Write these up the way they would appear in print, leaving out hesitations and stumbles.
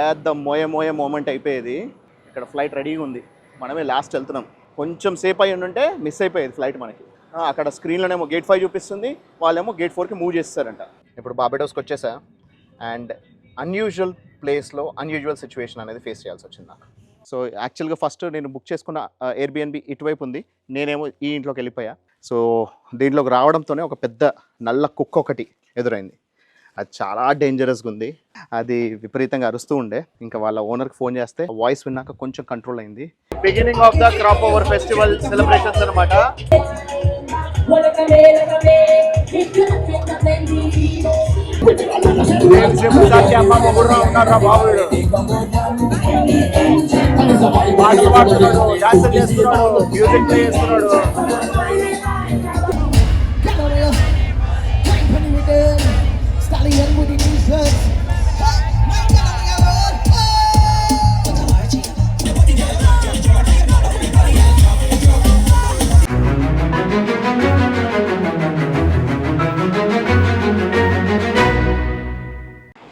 పెద్ద మోయే మూమెంట్ అయిపోయేది. ఇక్కడ ఫ్లైట్ రెడీగా ఉంది, మనమే లాస్ట్ వెళ్తున్నాం. కొంచెం సేపు అయ్యి ఉంటే మిస్ అయిపోయేది ఫ్లైట్ మనకి. అక్కడ స్క్రీన్లోనేమో గేట్ 5 చూపిస్తుంది, వాళ్ళేమో గేట్ 4కి మూవ్ చేస్తారంట. ఇప్పుడు బార్బడోస్కి వచ్చేసా అండ్ అన్యూజువల్ ప్లేస్లో అన్యూజువల్ సిచ్యువేషన్ అనేది ఫేస్ చేయాల్సి వచ్చింది నాకు. సో యాక్చువల్గా ఫస్ట్ నేను బుక్ చేసుకున్న ఎయిర్బిఎన్బి ఇటువైపు ఉంది, నేనేమో ఈ ఇంట్లోకి వెళ్ళిపోయా. సో దీంట్లోకి రావడంతోనే ఒక పెద్ద నల్ల కుక్క ఒకటి ఎదురైంది. అది చాలా డేంజరస్గా ఉంది, అది విపరీతంగా అరుస్తూ ఉండే. ఇంకా వాళ్ళ ఓనర్కి ఫోన్ చేస్తే వాయిస్ విన్నాక కొంచెం కంట్రోల్ అయింది. Beginning of the crop over festival celebrations అనమాట. మ్యూజిక్ ప్లే చేస్తున్నాడు.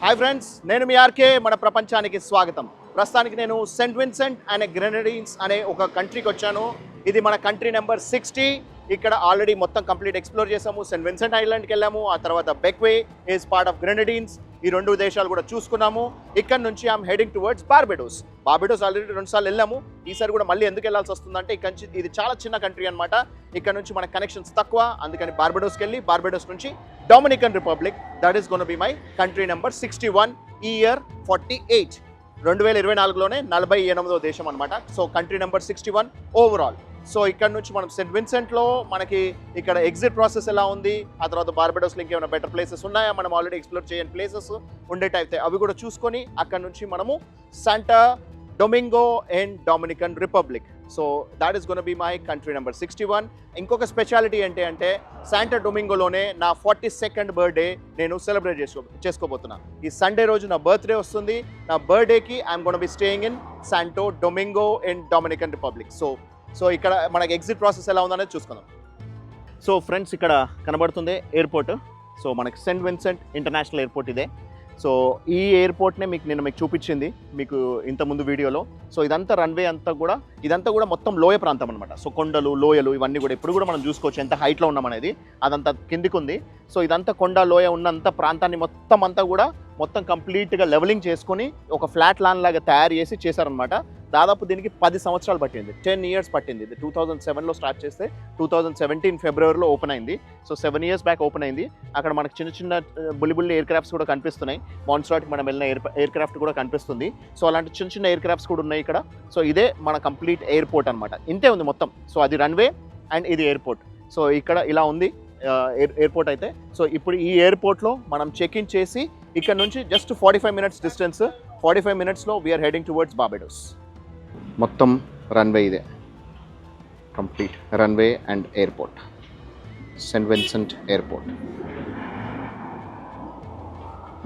హాయ్ ఫ్రెండ్స్, నేను మీ ఆర్కే. మన ప్రపంచానికి స్వాగతం. ప్రస్తుతానికి నేను సెయింట్ విన్సెంట్ అండ్ గ్రెనడీన్స్ అనే ఒక కంట్రీకి వచ్చాను. ఇది మన కంట్రీ నెంబర్ 60. ఇక్కడ ఆల్రెడీ మొత్తం కంప్లీట్ ఎక్స్ప్లోర్ చేసాము. సెయింట్ విన్సెంట్ ఐలాండ్కి వెళ్ళాము, ఆ తర్వాత బెక్వే ఈజ్ పార్ట్ ఆఫ్ గ్రెనడీన్స్. ఈ 2 దేశాలు కూడా చూసుకున్నాము. ఇక్కడ నుంచి I'm heading towards Barbados. Barbados already 2 సార్లు వెళ్ళాము, ఈసారి కూడా మళ్ళీ ఎందుకు వెళ్ళాల్సి వస్తుందంటే ఇది చాలా చిన్న కంట్రీ అనమాట. ఇక్కడ నుంచి మన కనెక్షన్స్ తక్కువ, అందుకని బార్బడోస్కి వెళ్ళి బార్బడోస్ నుంచి Dominican republic, that is gonna be my country number 61, ఈ ఇయర్ 48. 2024లోనే 48వ దేశం అనమాట. So country number 61 overall. So ఇక్కడ నుంచి మనం సెయింట్ విన్సెంట్లో మనకి ఇక్కడ ఎగ్జిట్ ప్రాసెస్ ఎలా ఉంది, ఆ తర్వాత బార్బడోస్లో ఇంకేమైనా బెటర్ ప్లేసెస్ ఉన్నాయా, మనం ఆల్రెడీ ఎక్స్ప్లోర్ చేయని ప్లేసెస్ ఉండేటైతే అవి కూడా చూసుకొని అక్కడ నుంచి మనము Santa Domingo and Dominican Republic. So that is gonna be my country number 61. ఇంకొక స్పెషాలిటీ ఏంటి అంటే శాంటా డొమింగోలోనే నా 42nd బర్త్డే నేను సెలబ్రేట్ చేసుకోబోతున్నా. ఈ సండే రోజు నా బర్త్డే వస్తుంది. నా బర్త్డేకి I'm gonna be staying in Santo Domingo and Dominican Republic. So ఇక్కడ మనకి ఎగ్జిట్ ప్రాసెస్ ఎలా ఉందనేది చూసుకుందాం. సో ఫ్రెండ్స్, ఇక్కడ కనబడుతుంది ఎయిర్పోర్ట్. సో మనకి సెయింట్ విన్సెంట్ ఇంటర్నేషనల్ ఎయిర్పోర్ట్ ఇదే. సో ఈ ఎయిర్పోర్ట్నే మీకు చూపించింది మీకు ఇంతకుముందు వీడియోలో. సో ఇదంతా రన్వే అంతా కూడా, ఇదంతా కూడా మొత్తం లోయ ప్రాంతం అనమాట. సో కొండలు, లోయలు ఇవన్నీ కూడా ఇప్పుడు కూడా మనం చూసుకోవచ్చు ఎంత హైట్లో ఉన్నామనేది. అదంతా కిందికి ఉంది. సో ఇదంతా కొండ, లోయ ఉన్నంత ప్రాంతాన్ని మొత్తం కంప్లీట్గా లెవెలింగ్ చేసుకొని ఒక ఫ్లాట్ ల్యాండ్ లాగా తయారు చేసి చేశారనమాట. దాదాపు దీనికి 10 సంవత్సరాలు పట్టింది, 10 years పట్టింది. ఇది 2007లో స్టార్ట్ చేస్తే 2017 ఫిబ్రవరిలో ఓపెన్ అయింది. సో 7 years బ్యాక్ ఓపెన్ అయింది. అక్కడ మనకు చిన్న బుల్లి ఎయిర్ క్రాఫ్ట్స్ కూడా కనిపిస్తున్నాయి. మాన్స్ట్రాట్కి మనం వెళ్ళిన ఎయిర్ క్రాఫ్ట్ కూడా కనిపిస్తుంది. సో అలాంటి చిన్న ఎయిర్ క్రాఫ్ట్స్ కూడా ఉన్నాయి ఇక్కడ. సో ఇదే మన కంప్లీట్ ఎయిర్పోర్ట్ అనమాట. ఇంతే ఉంది మొత్తం. సో అది రన్వే అండ్ ఇది ఎయిర్పోర్ట్. సో ఇక్కడ ఇలా ఉంది ఎయిర్పోర్ట్ అయితే. సో ఇప్పుడు ఈ ఎయిర్పోర్ట్లో మనం చెక్ ఇన్ చేసి ఇక్కడ నుంచి జస్ట్ 45 minutes డిస్టెన్స్. 45 minutesలో వీఆర్ హెడింగ్ టువర్డ్స్ బార్బడోస్. మొత్తం రన్వే ఇదే, complete runway and airport. Saint Vincent airport,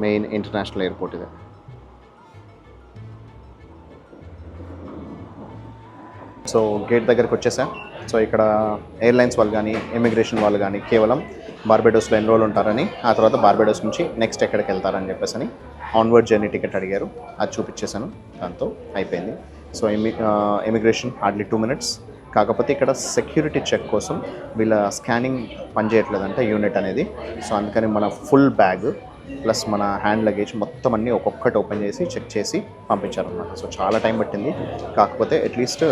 main international airport ఇదే. సో గేట్ దగ్గరికి వచ్చేసా. సో ఇక్కడ ఎయిర్లైన్స్ వాళ్ళు కానీ ఇమిగ్రేషన్ వాళ్ళు కానీ కేవలం బార్బడోస్లో ఎన్రోల్ ఉంటారని, ఆ తర్వాత బార్బడోస్ నుంచి నెక్స్ట్ ఎక్కడికి వెళ్తారని చెప్పేసి ఆన్వర్డ్ జర్నీ టికెట్ అడిగారు. అది చూపించేశాను, దాంతో అయిపోయింది. So immigration hardly 2 minutes. కాకపోతే ఇక్కడ సెక్యూరిటీ చెక్ కోసం వీళ్ళ స్కానింగ్ పనిచేయట్లేదంటే యూనిట్ అనేది. సో అందుకని మన ఫుల్ బ్యాగ్ ప్లస్ మన హ్యాండ్ లగేజ్ మొత్తం అన్నీ ఒక్కొక్కటి ఓపెన్ చేసి చెక్ చేసి పంపించారన్నమాట. సో చాలా టైం పట్టింది, కాకపోతే అట్లీస్ట్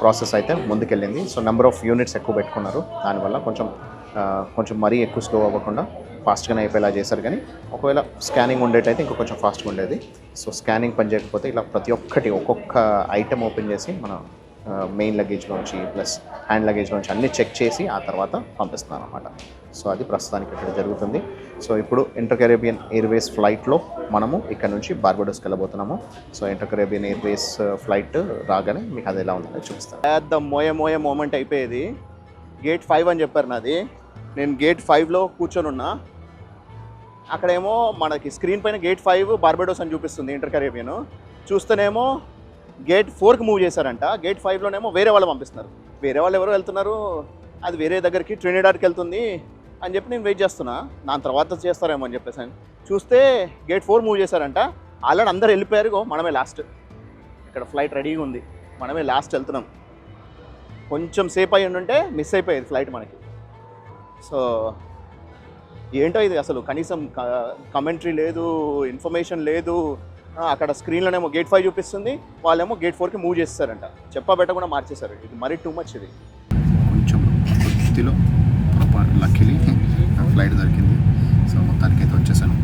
ప్రాసెస్ అయితే ముందుకెళ్ళింది. సో నెంబర్ ఆఫ్ యూనిట్స్ ఎక్కువ పెట్టుకున్నారు, దానివల్ల కొంచెం మరీ ఎక్కువ స్లో అవ్వకుండా ఫాస్ట్గానే అయిపోయేలా చేశారు. కానీ ఒకవేళ స్కానింగ్ ఉండేటైతే ఇంకో కొంచెం ఫాస్ట్గా ఉండేది. సో స్కానింగ్ పని చేయకపోతే ఇలా ప్రతి ఒక్కటి ఒక్కొక్క ఐటెం ఓపెన్ చేసి మన మెయిన్ లగేజ్లోంచి ప్లస్ హ్యాండ్ లగేజ్లోంచి అన్నీ చెక్ చేసి ఆ తర్వాత పంపిస్తున్నాను అనమాట. సో అది ప్రస్తుతానికి ఇక్కడ జరుగుతుంది. సో ఇప్పుడు ఇంటర్ కరేబియన్ ఎయిర్వేస్ ఫ్లైట్లో మనము ఇక్కడ నుంచి బార్బడోస్కి వెళ్ళబోతున్నాము. So Inter Caribbean Airways flight రాగానే మీకు అది ఎలా ఉందో చూపిస్తాను. పెద్ద మోయే మూమెంట్ అయిపోయేది. గేట్ 5 అని చెప్పారు నాది. నేను గేట్ 5లో కూర్చొని ఉన్నా. అక్కడేమో మనకి స్క్రీన్ పైన గేట్ 5 బార్బడోస్ అని చూపిస్తుంది ఇంటర్ కరేబియన్. చూస్తేనేమో గేట్ 4కి మూవ్ చేశారంట. గేట్ 5లోనేమో వేరే వాళ్ళు పంపిస్తున్నారు. వేరే వాళ్ళు ఎవరో వెళ్తున్నారు, అది వేరే దగ్గరికి ట్రినిడాడ్కి వెళ్తుంది అని చెప్పి నేను వెయిట్ చేస్తున్నా. నా తర్వాత చేస్తారేమో అని చెప్పేసి చూస్తే గేట్ 4 మూవ్ చేశారంట. ఆల్రెడీ అందరు వెళ్ళిపోయారు, మనమే లాస్ట్. ఇక్కడ ఫ్లైట్ రెడీగా ఉంది, మనమే లాస్ట్ వెళ్తున్నాం. కొంచెం సేపు అయ్యి ఉంటే మిస్ అయిపోయేది ఫ్లైట్ మనకి. సో ఏంటో ఇది అసలు కనీసం కమెంటరీ లేదు, ఇన్ఫర్మేషన్ లేదు. అక్కడ స్క్రీన్లోనేమో గేట్ 5 చూపిస్తుంది, వాళ్ళేమో గేట్ 4కి మూవ్ చేస్తారంట. చెప్పబెట్టకుండా మార్చేశారు. ఇది మరీ టూ మచ్. ఇది కొంచెం కొద్దిలో లక్కీలీ ఫ్లైట్ దొరికింది. సో మొత్తానికి అయితే వచ్చేసాను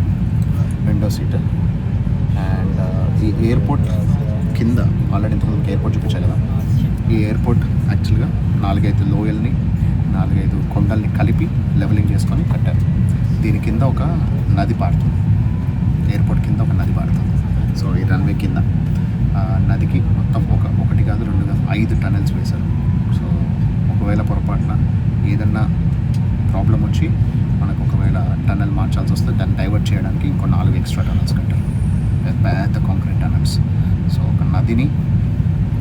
విండో సీట్. అండ్ ఈ ఎయిర్పోర్ట్ కింద ఆల్రెడీ ఇంతకుముందు ఎయిర్పోర్ట్ చూపించాను కదా. ఈ ఎయిర్పోర్ట్ యాక్చువల్గా 4-5 లోయల్ని 4-5 కొండల్ని కలిపి లెవెలింగ్ చేసుకొని కట్టారు. దీని కింద ఒక నది పారుతుంది, ఎయిర్పోర్ట్ కింద ఒక నది పారుతుంది. సో ఈ రన్వే కింద నదికి మొత్తం ఒకటి కాదు 2 కాదు 5 టనెల్స్ వేశారు. సో ఒకవేళ పొరపాటున ఏదన్నా ప్రాబ్లం వచ్చి మనకు ఒకవేళ టనెల్ మార్చాల్సి వస్తే దాన్ని డైవర్ట్ చేయడానికి ఇంకో 4 ఎక్స్ట్రా టనెల్స్ కట్టారు, పెద్ద కాంక్రీట్ టనెల్స్. సో ఒక నదిని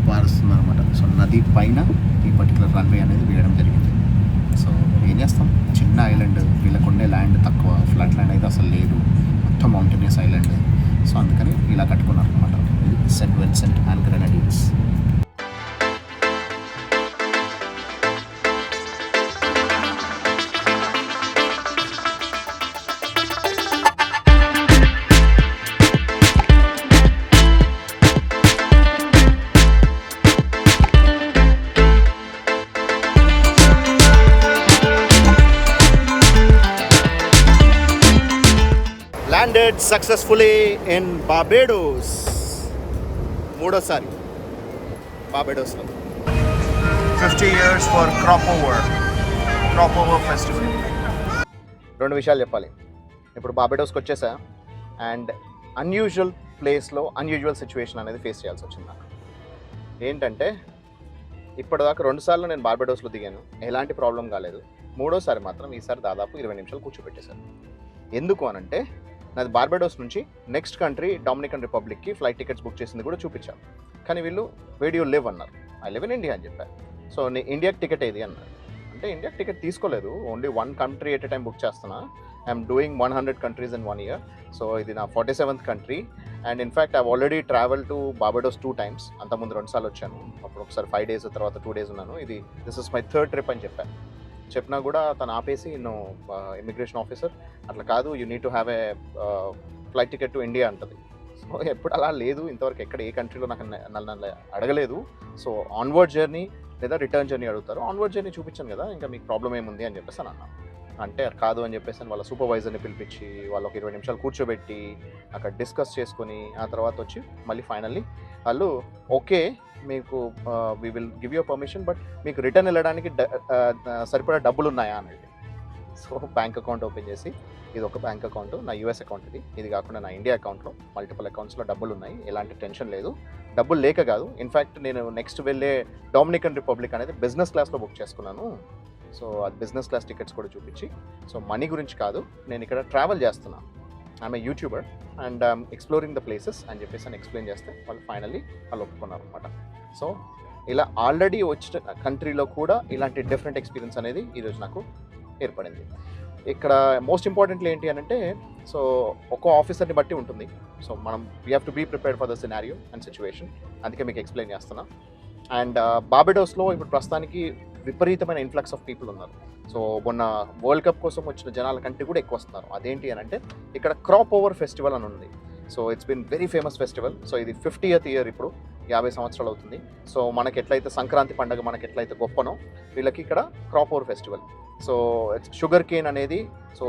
పారుస్తుంది అనమాట. సో నది పైన ఈ పర్టికులర్ రన్వే అనేది వేయడం జరిగింది. సో ఏం చేస్తాం, చిన్న ఐలాండ్, వీళ్ళకు ఉండే ల్యాండ్ తక్కువ, ఫ్లాట్ ల్యాండ్ అయితే అసలు లేదు, మొత్తం మౌంటైనియస్ ఐలాండ్. సో అందుకని ఇలా కట్టుకున్నారు అనమాట. ఇది Saint Vincent and Grenadines. landed successfully in Barbados. మూడోసారి బార్బేడోస్లో. 50 years for crop over festival. 2 విషయాలు చెప్పాలి. ఇప్పుడు బార్బేడోస్కి వచ్చేసా అండ్ అన్యూజువల్ ప్లేస్లో అన్యూజువల్ సిచ్యువేషన్ అనేది ఫేస్ చేయాల్సి వచ్చింది నాకు. ఏంటంటే ఇప్పటిదాకా 2 సార్లు నేను బార్బేడోస్లో దిగాను, ఎలాంటి ప్రాబ్లం కాలేదు. మూడోసారి మాత్రం ఈసారి దాదాపు 20 నిమిషాలు కూర్చోబెట్టేశారు. ఎందుకు అనంటే నాది బార్బేడోస్ నుంచి నెక్స్ట్ కంట్రీ డొమినికన్ రిపబ్లిక్కి ఫ్లైట్ టికెట్స్ బుక్ చేసింది కూడా చూపించాను. కానీ వీళ్ళు వేర్ యూ లివ్ అన్నారు. ఐ లివ్ ఇన్ ఇండియా అని చెప్పారు. సో నీ ఇండియాకి టికెట్ ఏది అన్నారు. అంటే ఇండియాకి టికెట్ తీసుకోలేదు, only 1 country at a time book చేస్తున్నా. I'm doing 100 countries in 1 year. So ఇది నా 47th country. And in fact I already travel to Barbados 2 times. అంతకుముందు 2 సార్లు వచ్చాను. అప్పుడు ఒకసారి 5 days, తర్వాత 2 days ఉన్నాను. This is my 3rd trip అని చెప్పాను. చెప్పినా కూడా తను ఆపేసి ఇమిగ్రేషన్ ఆఫీసర్ అట్లా కాదు, you need to have a flight ticket to India అంటది. సో ఎప్పుడు అలా లేదు, ఇంతవరకు ఎక్కడ ఏ కంట్రీలో నాకు నన్ను అడగలేదు. సో ఆన్వర్డ్ జర్నీ లేదా రిటర్న్ జర్నీ అడుగుతారు. ఆన్వర్డ్ జర్నీ చూపించాను కదా, ఇంకా మీకు ప్రాబ్లం ఏముంది అని చెప్పేసి అన్న. అంటే కాదు అని చెప్పేసి వాళ్ళ సూపర్వైజర్ని పిలిపించి వాళ్ళకి 20 నిమిషాలు కూర్చోబెట్టి అక్కడ డిస్కస్ చేసుకొని ఆ తర్వాత వచ్చి మళ్ళీ ఫైనల్లీ వాళ్ళు ఓకే మీకు we will give you permission, but మీకు రిటర్న్ వెళ్ళడానికి సరిపడా డబ్బులు ఉన్నాయా అనేది. సో బ్యాంక్ అకౌంట్ ఓపెన్ చేసి, ఇది ఒక బ్యాంక్ అకౌంట్, నా యూఎస్ అకౌంట్ ఇది కాకుండా నా ఇండియా అకౌంట్లో మల్టిపుల్ అకౌంట్స్లో డబ్బులు ఉన్నాయి, ఎలాంటి టెన్షన్ లేదు. డబ్బులు లేక కాదు, ఇన్ఫ్యాక్ట్ నేను నెక్స్ట్ వెళ్ళే డొమినికన్ రిపబ్లిక్ అనేది బిజినెస్ క్లాస్లో బుక్ చేసుకున్నాను. సో అది బిజినెస్ క్లాస్ టికెట్స్ కూడా చూపించి, సో మనీ గురించి కాదు, నేను ఇక్కడ ట్రావెల్ చేస్తున్నాను, I'm a YouTuber and exploring the places అని చెప్పేసి అని ఎక్స్ప్లెయిన్ చేస్తే వాళ్ళు ఒప్పుకున్నారు అనమాట. సో ఇలా ఆల్రెడీ వచ్చిన కంట్రీలో కూడా ఇలాంటి డిఫరెంట్ ఎక్స్పీరియన్స్ అనేది ఈరోజు నాకు ఏర్పడింది. ఇక్కడ మోస్ట్ ఇంపార్టెంట్లీ ఏంటి అని అంటే, సో ఒక్కో ఆఫీసర్ని బట్టి ఉంటుంది. సో మనం we have to be prepared for the scenario and situation. అందుకే మీకు ఎక్స్ప్లెయిన్ చేస్తున్నా. అండ్ బార్బేడోస్లో ఇప్పుడు ప్రస్తుతానికి విపరీతమైన ఇన్ఫ్లక్స్ ఆఫ్ పీపుల్ ఉన్నారు. సో మొన్న వరల్డ్ కప్ కోసం వచ్చిన జనాల కంటే కూడా ఎక్కువ వస్తున్నారు. అదేంటి అని అంటే ఇక్కడ క్రాప్ ఓవర్ ఫెస్టివల్ అని ఉంది. So it's been very famous festival. So ఇది 50th year, ఇప్పుడు 50 సంవత్సరాలు అవుతుంది. సో మనకి ఎట్లయితే సంక్రాంతి పండుగ మనకి ఎట్లయితే గొప్పనో, వీళ్ళకి ఇక్కడ crop over festival. So sugar cane అనేది సో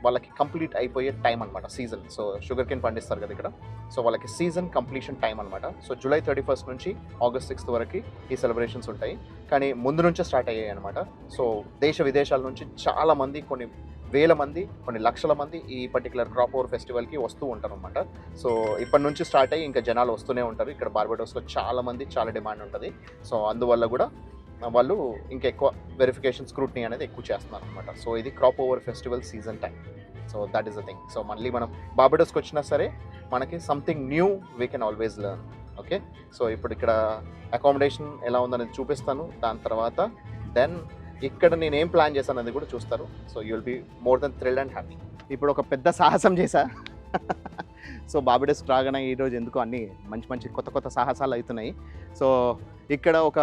వాళ్ళకి కంప్లీట్ అయిపోయే టైం అనమాట, సీజన్. సో షుగర్ కేన్ పండిస్తారు కదా ఇక్కడ, సో వాళ్ళకి సీజన్ కంప్లీషన్ టైం అనమాట. సో July 31st నుంచి August 6th వరకు ఈ సెలబ్రేషన్స్ ఉంటాయి. కానీ ముందు నుంచే స్టార్ట్ అయ్యాయి అనమాట. సో దేశ విదేశాల నుంచి చాలామంది, కొన్ని వేల మంది, కొన్ని లక్షల మంది ఈ పర్టికులర్ క్రాప్ ఓవర్ ఫెస్టివల్కి వస్తూ ఉంటారు అనమాట. సో ఇప్పటి నుంచి స్టార్ట్ అయ్యి ఇంకా జనాలు వస్తూనే ఉంటారు. ఇక్కడ బార్బేడోస్లో చాలా డిమాండ్ ఉంటుంది. సో అందువల్ల కూడా వాళ్ళు ఇంకా ఎక్కువ వెరిఫికేషన్, స్క్రూట్నీ అనేది ఎక్కువ చేస్తున్నారు అనమాట. సో ఇది crop over festival season time. So that is the thing. So మళ్ళీ మనం బార్బేడోస్కి వచ్చినా సరే మనకి something knew we can always learn. Okay, so ఇప్పుడు ఇక్కడ అకామిడేషన్ ఎలా ఉందనేది చూపిస్తాను. దాని తర్వాత దెన్ ఇక్కడ నేను ఏం ప్లాన్ చేశాను అనేది కూడా చూస్తారు. So you will be more then thrilled and happy. ఇప్పుడు ఒక పెద్ద సాహసం చేశా. సో బార్బడోస్ రాగానే ఈరోజు ఎందుకు అన్ని మంచి మంచి కొత్త కొత్త సాహసాలు అవుతున్నాయి. సో ఇక్కడ ఒక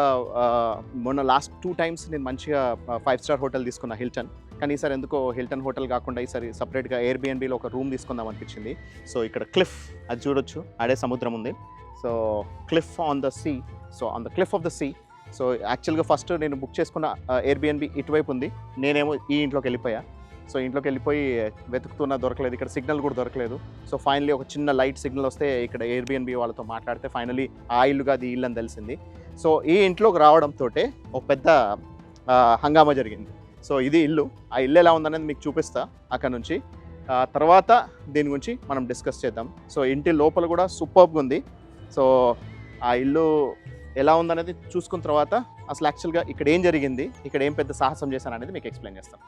మొన్న లాస్ట్ 2 times నేను మంచిగా 5 star హోటల్ తీసుకున్నా, హిల్టన్. కానీ ఈసారి ఎందుకో హిల్టన్ హోటల్ కాకుండా ఈసారి సపరేట్గా ఎయిర్బిఎన్బిలో ఒక రూమ్ తీసుకుందాం అనిపించింది. సో ఇక్కడ క్లిఫ్ అది చూడొచ్చు, ఆడే సముద్రం ఉంది. So cliff on the sea, so on the cliff of the sea. So యాక్చువల్గా ఫస్ట్ నేను బుక్ చేసుకున్న ఎయిర్బిఎన్బి ఇటువైపు ఉంది, నేనేమో ఈ ఇంట్లోకి వెళ్ళిపోయా. సో ఇంట్లోకి వెళ్ళిపోయి వెతుకుతున్నా, దొరకలేదు. ఇక్కడ సిగ్నల్ కూడా దొరకలేదు. సో ఫైనలీ ఒక చిన్న లైట్ సిగ్నల్ వస్తే ఇక్కడ ఎయిర్బిఎన్బి వాళ్ళతో మాట్లాడితే ఫైనలీ ఆ ఇల్లుగా అది ఇల్లు అని తెలిసింది. సో ఈ ఇంట్లోకి రావడంతో ఒక పెద్ద హంగామా జరిగింది. సో ఇది ఇల్లు, ఆ ఇల్లు ఎలా ఉందనేది మీకు చూపిస్తా అక్కడ నుంచి. తర్వాత దీని గురించి మనం డిస్కస్ చేద్దాం. సో ఇంటి లోపల కూడా సూపర్బ్గా ఉంది. సో ఆ ఇల్లు ఎలా ఉందనేది చూసుకున్న తర్వాత అసలు యాక్చువల్గా ఇక్కడ ఏం జరిగింది, ఇక్కడ ఏం పెద్ద సాహసం చేశాను అనేది మీకు ఎక్స్ప్లెయిన్ చేస్తాను.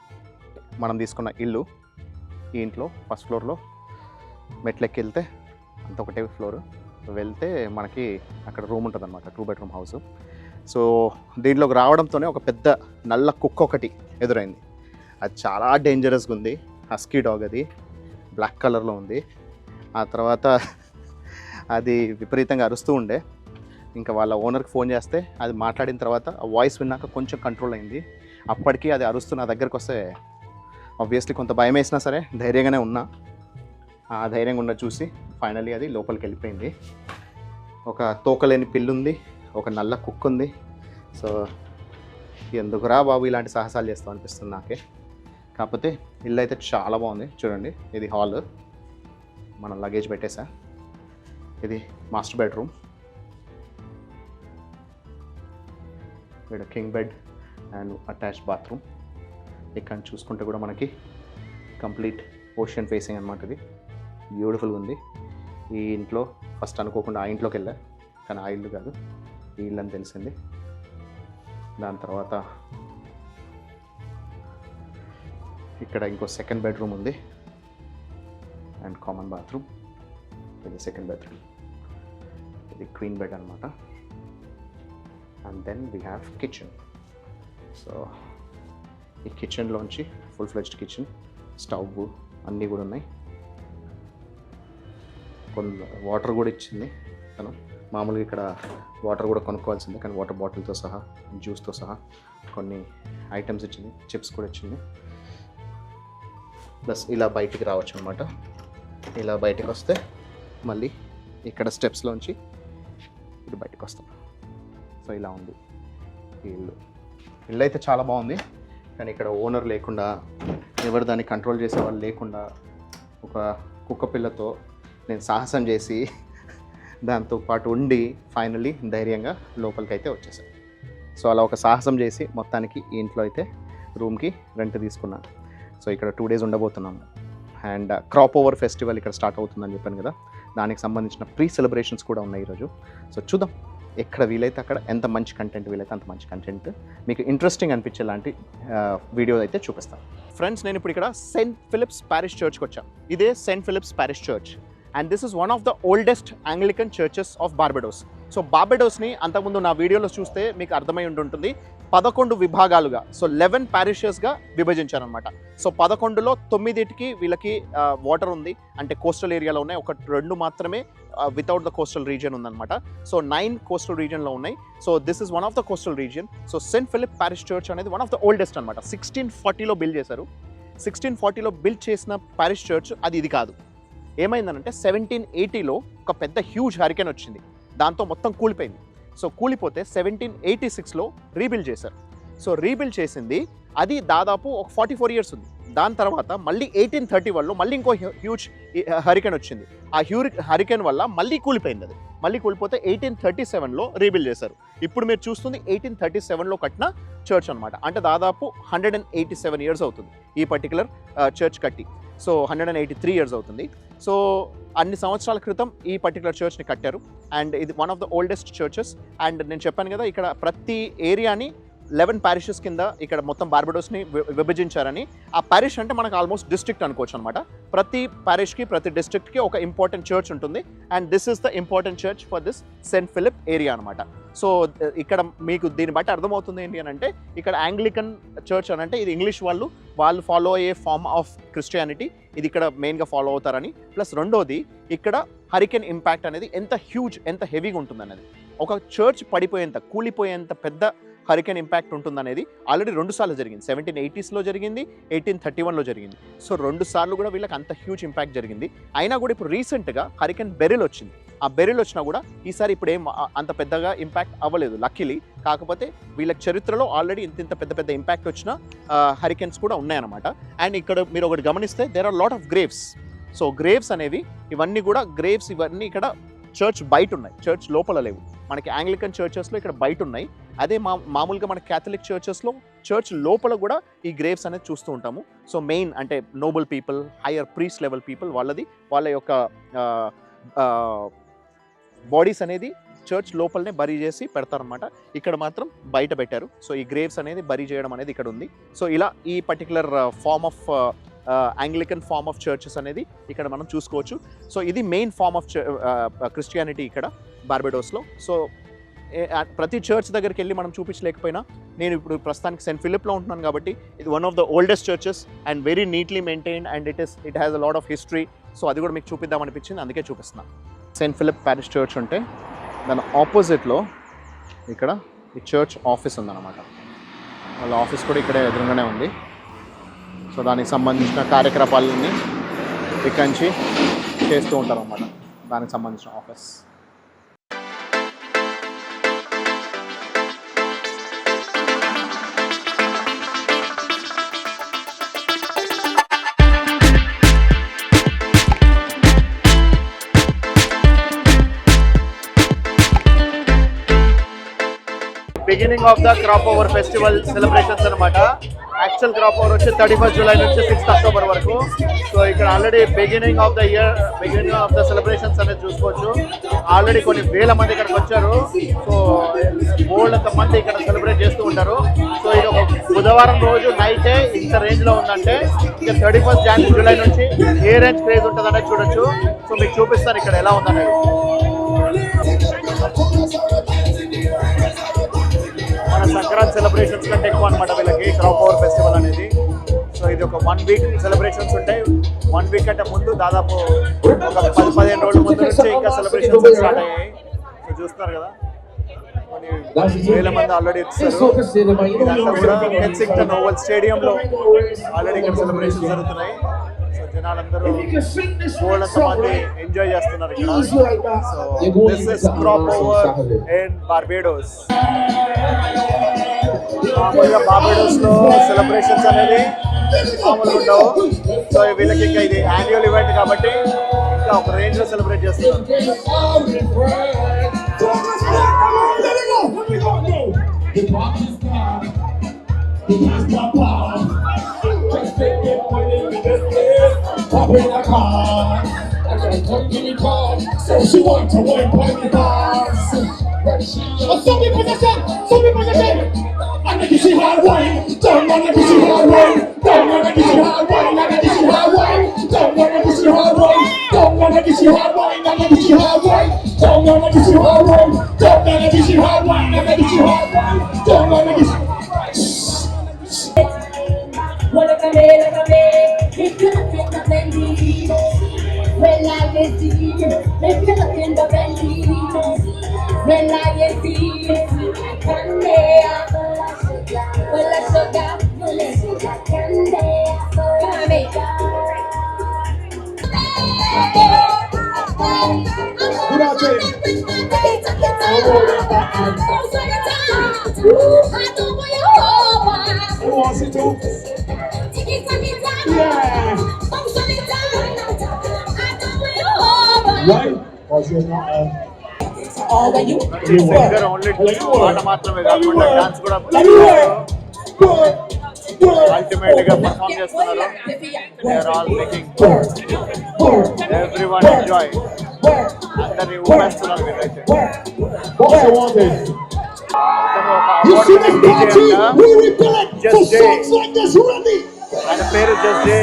మనం తీసుకున్న ఇల్లు, ఈ ఇంట్లో ఫస్ట్ ఫ్లోర్లో మెట్లెక్కి వెళ్తే అంత ఒకటే ఫ్లోర్ వెళ్తే మనకి అక్కడ రూమ్ ఉంటుంది అనమాట, 2 bedroom హౌస్. సో దీంట్లోకి రావడంతోనే ఒక పెద్ద నల్ల కుక్క ఒకటి ఎదురైంది. అది చాలా డేంజరస్గా ఉంది, హస్కీ డాగ్, అది బ్లాక్ కలర్లో ఉంది. ఆ తర్వాత అది విపరీతంగా అరుస్తూ ఉండే. ఇంకా వాళ్ళ ఓనర్కి ఫోన్ చేస్తే అది మాట్లాడిన తర్వాత ఆ వాయిస్ విన్నాక కొంచెం కంట్రోల్ అయింది. అప్పటికి అది అరుస్తూ నా దగ్గరకు వస్తే ఆబ్వియస్లీ కొంత భయం వేసినా సరే ధైర్యంగానే ఉన్నా. ఆ ధైర్యంగా ఉన్న చూసి ఫైనల్లీ అది లోపలికి వెళ్ళిపోయింది. ఒక తోకలేని పిల్లుంది, ఒక నల్ల కుక్క ఉంది. సో ఎందుకురా బాబు ఇలాంటి సాహసాలు చేస్తాం అనిపిస్తుంది నాకే. కాకపోతే ఇల్లు అయితే చాలా బాగుంది. చూడండి, ఇది హాల్, మనం లగేజ్ పెట్టేసా. ఇది మాస్టర్ బెడ్రూమ్, ఇక్కడ king bed and attached bathroom. ఇక్కడ చూసుకుంటే కూడా మనకి కంప్లీట్ ఓషన్ ఫేసింగ్ అనమాట. ఇది బ్యూటిఫుల్గా ఉంది. ఈ ఇంట్లో ఫస్ట్ అనుకోకుండా ఆ ఇంట్లోకి వెళ్ళా, కానీ ఆ ఇల్లు కాదు, ఈ ఇల్లు అని తెలిసింది. దాని తర్వాత ఇక్కడ ఇంకో సెకండ్ బెడ్రూమ్ ఉంది అండ్ కామన్ బాత్రూమ్. ఇది సెకండ్ బెడ్రూమ్, ఇది క్వీన్ బెడ్ అనమాట. And then we have kitchen. So ఈ కిచెన్లోంచి ఫుల్ ఫ్లెడ్జ్డ్ కిచెన్, స్టవ్ అన్నీ కూడా ఉన్నాయి. కొన్ని వాటర్ కూడా ఇచ్చింది తను. మామూలుగా ఇక్కడ వాటర్ కూడా కొనుక్కోవాల్సిందే, కానీ వాటర్ బాటిల్తో సహా, జ్యూస్తో సహా కొన్ని ఐటమ్స్ ఇచ్చింది, చిప్స్ కూడా ఇచ్చింది. ప్లస్ ఇలా బయటికి రావచ్చు అనమాట. ఇలా బయటికి వస్తే మళ్ళీ ఇక్కడ స్టెప్స్లోంచి ఇది బయటకు వస్తాం. సో ఇలా ఉంది ఈ ఇల్లు. ఇల్లు అయితే చాలా బాగుంది, కానీ ఇక్కడ ఓనర్ లేకుండా, ఎవరు దాన్ని కంట్రోల్ చేసే వాళ్ళు లేకుండా, ఒక కుక్క పిల్లతో నేను సాహసం చేసి దాంతో పాటు ఉండి ఫైనల్లీ ధైర్యంగా లోపలికి అయితే వచ్చేసాను. సో అలా ఒక సాహసం చేసి మొత్తానికి ఈ ఇంట్లో అయితే రూమ్కి రెంట్ తీసుకున్నాను. సో ఇక్కడ 2 days ఉండబోతున్నాము. అండ్ క్రాప్ ఓవర్ ఫెస్టివల్ ఇక్కడ స్టార్ట్ అవుతుందని చెప్పాను కదా, దానికి సంబంధించిన ప్రీ సెలబ్రేషన్స్ కూడా ఉన్నాయి ఈరోజు. సో చూద్దాం, ఎక్కడ వీలైతే అక్కడ ఎంత మంచి కంటెంట్ వీలైతే అంత మంచి కంటెంట్ మీకు ఇంట్రెస్టింగ్ అనిపించేలాంటి వీడియో అయితే చూపిస్తాను. ఫ్రెండ్స్, నేను ఇప్పుడు ఇక్కడ సెయింట్ ఫిలిప్స్ పారిష్ చర్చ్కి వచ్చాను. ఇదే Saint Philip's parish church and this is one of the oldest Anglican churches of Barbados. So బార్బడోస్ని అంతకుముందు నా వీడియోలో చూస్తే మీకు అర్థమై ఉంటుంది, 11 విభాగాలుగా, సో 11 ప్యారిషెస్గా విభజించారనమాట. సో 11లో 9కి వీళ్ళకి వాటర్ ఉంది, అంటే కోస్టల్ ఏరియాలో ఉన్నాయి. 2 మాత్రమే వితౌట్ ద కోస్టల్ రీజియన్ ఉందన్నమాట. సో 9 కోస్టల్ రీజియన్లో ఉన్నాయి. So this is one of the coastal region. So Saint Philip parish church అనేది వన్ ఆఫ్ ద ఓల్డెస్ట్ అనమాట. 1640లో బిల్డ్ చేశారు. 1640లో బిల్డ్ చేసిన పారిష్ చర్చ్ అది ఇది కాదు. ఏమైందనంటే 1780లో ఒక పెద్ద హ్యూజ్ హరికేన్ వచ్చింది, దాంతో మొత్తం కూలిపోయింది. సో కూలిపోతే 1786లో రీబిల్డ్ చేశారు. సో రీబిల్డ్ చేసింది అది దాదాపు ఒక 44 years ఉంది. దాని తర్వాత మళ్ళీ 1831లో మళ్ళీ ఇంకో హ్యూజ్ హరికేన్ వచ్చింది. ఆ హరికేన్ వల్ల మళ్ళీ కూలిపోయింది. అది మళ్ళీ కూలిపోతే 1837లో రీబిల్డ్ చేశారు. ఇప్పుడు మీరు చూస్తుంది 1837లో కట్టిన చర్చ్ అనమాట. అంటే దాదాపు 187 years అవుతుంది ఈ పర్టికులర్ చర్చ్ కట్టి. సో 183 years అవుతుంది. సో అన్ని సంవత్సరాల క్రితం ఈ పర్టికులర్ చర్చ్ని కట్టారు. అండ్ ఇది one of the oldest churches. And నేను చెప్పాను కదా, ఇక్కడ ప్రతి ఏరియాని 11 ప్యారిషెస్ కింద ఇక్కడ మొత్తం బార్బడోస్ని విభజించారని. ఆ ప్యారిష్ అంటే మనకు ఆల్మోస్ట్ డిస్ట్రిక్ట్ అనుకోవచ్చు అనమాట. ప్రతి ప్యారిష్కి ప్రతి డిస్ట్రిక్ట్కి ఒక ఇంపార్టెంట్ చర్చ్ ఉంటుంది. And this is the important church for this Saint Philip area అనమాట. సో ఇక్కడ మీకు దీన్ని బట్టి అర్థమవుతుంది ఏంటి అని అంటే, ఇక్కడ యాంగ్లికన్ చర్చ్ అని అంటే ఇది ఇంగ్లీష్ వాళ్ళు ఫాలో అయ్యే ఫార్మ్ ఆఫ్ క్రిస్టియానిటీ, ఇది ఇక్కడ మెయిన్గా ఫాలో అవుతారని. ప్లస్ రెండోది, ఇక్కడ హరికేన్ ఇంపాక్ట్ అనేది ఎంత హ్యూజ్, ఎంత హెవీగా ఉంటుంది అనేది, ఒక చర్చ్ పడిపోయేంత, కూలిపోయేంత పెద్ద హరికేన్ ఇంపాక్ట్ ఉంటుందనేది ఆల్రెడీ 2 సార్లు జరిగింది. 1780s జరిగింది, 1831 జరిగింది. సో 2 సార్లు కూడా వీళ్ళకి అంత హ్యూజ్ ఇంపాక్ట్ జరిగింది. అయినా కూడా ఇప్పుడు రీసెంట్గా హరికేన్ బెరిల్ వచ్చింది. ఆ బెరిల్ వచ్చినా కూడా ఈసారి ఇప్పుడు ఏం అంత పెద్దగా ఇంపాక్ట్ అవ్వలేదు లక్కీలీ. కాకపోతే వీళ్ళకి చరిత్రలో ఆల్రెడీ ఇంత పెద్ద ఇంపాక్ట్ వచ్చిన హరికేన్స్ కూడా ఉన్నాయన్నమాట. అండ్ ఇక్కడ మీరు ఒకటి గమనిస్తే there are lot of graves. So graves అనేవి ఇవన్నీ కూడా గ్రేవ్స్, ఇవన్నీ ఇక్కడ చర్చ్ బయట ఉన్నాయి, చర్చ్ లోపల లేవు. మనకి యాంగ్లికన్ చర్చెస్లో ఇక్కడ బయట ఉన్నాయి. అదే మామూలుగా మన క్యాథలిక్ చర్చెస్లో చర్చ్ లోపల కూడా ఈ గ్రేవ్స్ అనేది చూస్తూ ఉంటాము. సో మెయిన్ అంటే Nobel people, higher priest level people, వాళ్ళ యొక్క బాడీస్ అనేది చర్చ్ లోపలనే బరీ చేసి పెడతారనమాట. ఇక్కడ మాత్రం బయట పెట్టారు. సో ఈ గ్రేవ్స్ అనేది బరీ చేయడం అనేది ఇక్కడ ఉంది. సో ఇలా ఈ particular form of Anglican form of churches అనేది ఇక్కడ మనం చూసుకోవచ్చు. సో ఇది మెయిన్ ఫార్మ్ ఆఫ్ క్రిస్టియానిటీ ఇక్కడ బార్బడోస్లో. సో ప్రతి చర్చ్ దగ్గరికి వెళ్ళి మనం చూపించలేకపోయినా, నేను ఇప్పుడు ప్రస్తుతానికి సెయింట్ ఫిలిప్లో ఉంటున్నాను కాబట్టి ఇది one of the oldest churches and very neatly maintained and it has a lot of history. So అది కూడా మీకు చూపిద్దాం అనిపించింది, అందుకే చూపిస్తున్నాను. సెయింట్ ఫిలిప్ ప్యారిష్ చర్చ్ ఉంటే దాని ఆపోజిట్లో ఇక్కడ ఈ చర్చ్ ఆఫీస్ ఉందన్నమాట. వాళ్ళ ఆఫీస్ కూడా ఇక్కడే ఎదురుగానే ఉంది. సో దానికి సంబంధించిన కార్యకలాపాలన్నీ ఇక్కడి నుంచి చేస్తూ ఉంటారు అన్నమాట, దానికి సంబంధించిన office. Beginning of the crop over festival celebrations అనమాట. యాక్చువల్ క్రాప్ ఓవర్ వచ్చి 31 జూలై నుంచి 6 అక్టోబర్ వరకు. సో ఇక్కడ already beginning of the year, beginning of the celebrations అనేది చూసుకోవచ్చు. ఆల్రెడీ కొన్ని వేల మంది ఇక్కడికి వచ్చారు. సో బోల్డ్ మంది ఇక్కడ సెలబ్రేట్ చేస్తూ ఉంటారు. సో ఇది ఒక బుధవారం రోజు నైటే ఇంత రేంజ్లో ఉందంటే, ఇక 31 జూలై నుంచి ఏ రేంజ్ క్రేజ్ ఉంటుంది అనేది చూడొచ్చు. సో మీకు చూపిస్తాను ఇక్కడ ఎలా ఉందనేది. మన సంక్రాంతి సెలబ్రేషన్స్ కంటే ఎక్కువ అనమాట వీళ్ళకి క్రాప్ ఓవర్ ఫెస్టివల్ అనేది. సో ఇది ఒక 1 వీక్ సెలబ్రేషన్స్ ఉంటాయి. 1 వీక్ అంటే ముందు దాదాపు ఒక 10-15 రోజుల ముందు నుంచి ఇంకా సెలబ్రేషన్స్ స్టార్ట్ అయ్యాయి. సో చూస్తున్నారు కదా, వేల మంది ఆల్రెడీ ఇస్తారు. ఇదంతా కూడా కెన్సింగ్టన్ ఓవల్ స్టేడియంలో ఆల్రెడీ ఇక్కడ సెలబ్రేషన్స్ జరుగుతున్నాయి. సో జనాలందరూ బోల్డంత మంది ఎంజాయ్ చేస్తున్నారు ఇక్కడ. So this is Crop Over in Barbados. మామూలుగా బార్బేడోస్లో సెలబ్రేషన్స్ అనేది మామూలుగా ఉండవు. సో వీళ్ళకి ఇంకా ఇది యాన్యువల్ ఈవెంట్ కాబట్టి ఇంకా ఒక రేంజ్లో సెలబ్రేట్ చేస్తున్నారు. పాట మాత్రమే కాకుండా డాన్స్ కూడా అల్టిమేట్ గా పర్ఫార్మ్ చేస్తున్నారు. They are all making everyone enjoy. అందరినీ ఊపేస్తున్నారు వీళ్ళైతే. ఆయన పేరు జస్ట్ డే.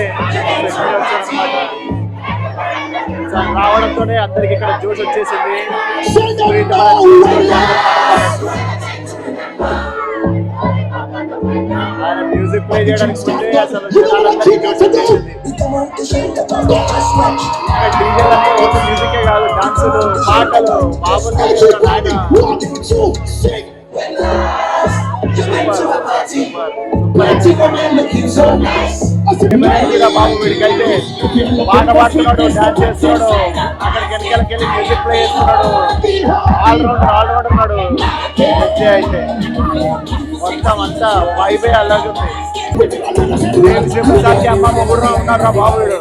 రావడంతోనే అందరికి ఇక్కడ జోష్ వచ్చేసింది. ఆయన మ్యూజిక్ ప్లే చేయడానికి ముందే అసలు జనాలందరికీ జోష్ వచ్చేసింది. డీజేలంటే ఓన్లీ మ్యూజికే కాదు, డాన్సులు, పాటలు, మామూలుగా ఆయన బాబు వీడికైతే పాట పాడుతున్నాడు, డాన్స్ చేస్తున్నాడు, అక్కడికి వెనకాలకెళ్ళి మ్యూజిక్ ప్లే చేస్తున్నాడు, ఆల్రౌండర్ ఉన్నాడు. అయితే మొత్తం అంతా వైబే అలాగుంది. అమ్మ మొగుడుగా ఉన్నారా బాబు వీడు.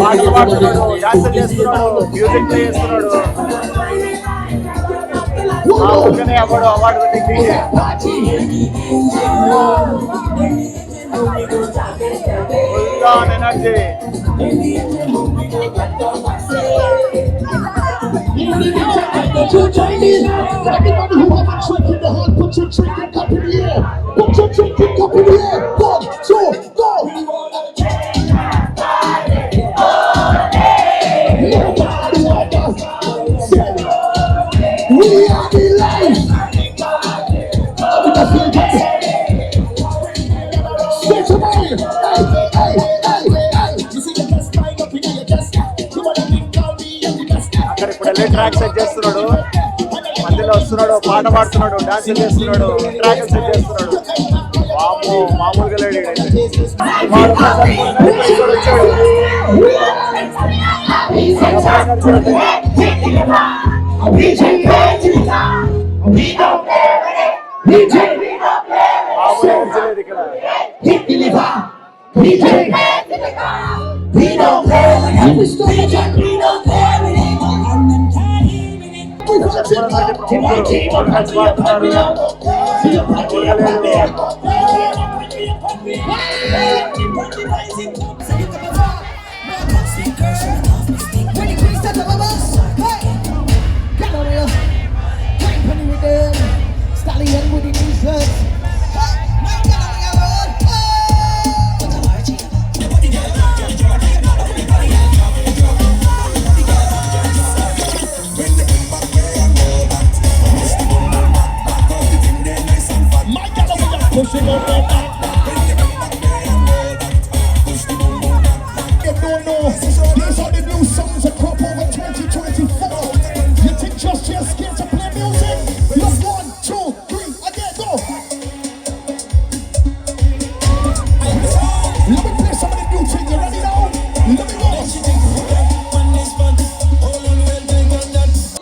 పాటలు పాడుతున్నాడు, డాన్స్ చేస్తున్నాడు, మ్యూజిక్ ప్లే చేస్తున్నాడు. Award energy. అక్కడ ఇప్పుడు వెళ్ళి ట్రాక్ సెట్ చేస్తున్నాడు, మధ్యలో వస్తున్నాడు, పాట పాడుతున్నాడు, డాన్స్ చేస్తున్నాడు, ట్రాక్ సెట్ చేస్తున్నాడు. మామూలుగా లేడు.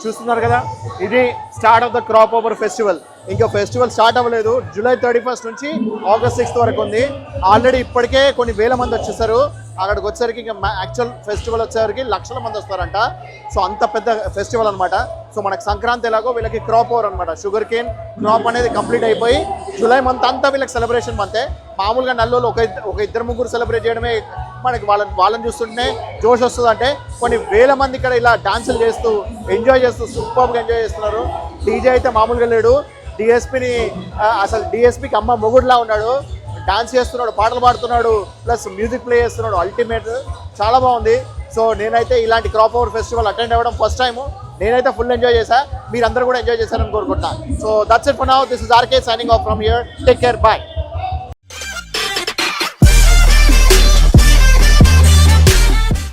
చూస్తున్నారు కదా, ఇది start of the crop over festival. ఇంకా ఫెస్టివల్ స్టార్ట్ అవ్వలేదు. జూలై 31 నుంచి ఆగస్ట్ 6 వరకు ఉంది. ఆల్రెడీ ఇప్పటికే కొన్ని వేల మంది వచ్చేసారు. అక్కడికి వచ్చేసరికి ఇంకా యాక్చువల్ ఫెస్టివల్ వచ్చేసరికి లక్షల మంది వస్తారంట. సో అంత పెద్ద ఫెస్టివల్ అనమాట. సో మనకు సంక్రాంతి ఎలాగో వీళ్ళకి క్రాప్ ఓవర్ అనమాట. షుగర్ కేన్ క్రాప్ అనేది కంప్లీట్ అయిపోయి జూలై మంత్ అంతా వీళ్ళకి సెలబ్రేషన్ మంతే. మామూలుగా నల్లోళ్ళు ఒక ఇద్దరు ముగ్గురు సెలబ్రేట్ చేయడమే మనకి వాళ్ళని చూస్తుంటే జోష్ వస్తుంది. అంటే కొన్ని వేల మంది ఇక్కడ ఇలా డాన్సులు చేస్తూ ఎంజాయ్ చేస్తూ సూపర్గా ఎంజాయ్ చేస్తున్నారు. డీజే అయితే మామూలుగా లేడు. డిఎస్పీకి అమ్మ మొగుడులా ఉన్నాడు. డాన్స్ చేస్తున్నాడు, పాటలు పాడుతున్నాడు, ప్లస్ మ్యూజిక్ ప్లే చేస్తున్నాడు. అల్టిమేట్, చాలా బాగుంది. సో నేనైతే ఇలాంటి క్రాప్ ఓవర్ ఫెస్టివల్ అటెండ్ అవ్వడం ఫస్ట్ టైం. నేనైతే ఫుల్ ఎంజాయ్ చేశా. మీరందరూ కూడా ఎంజాయ్ చేశారని కోరుకుంటున్నాను. So that's it for now. This is RK signing off from here. Take care, bye.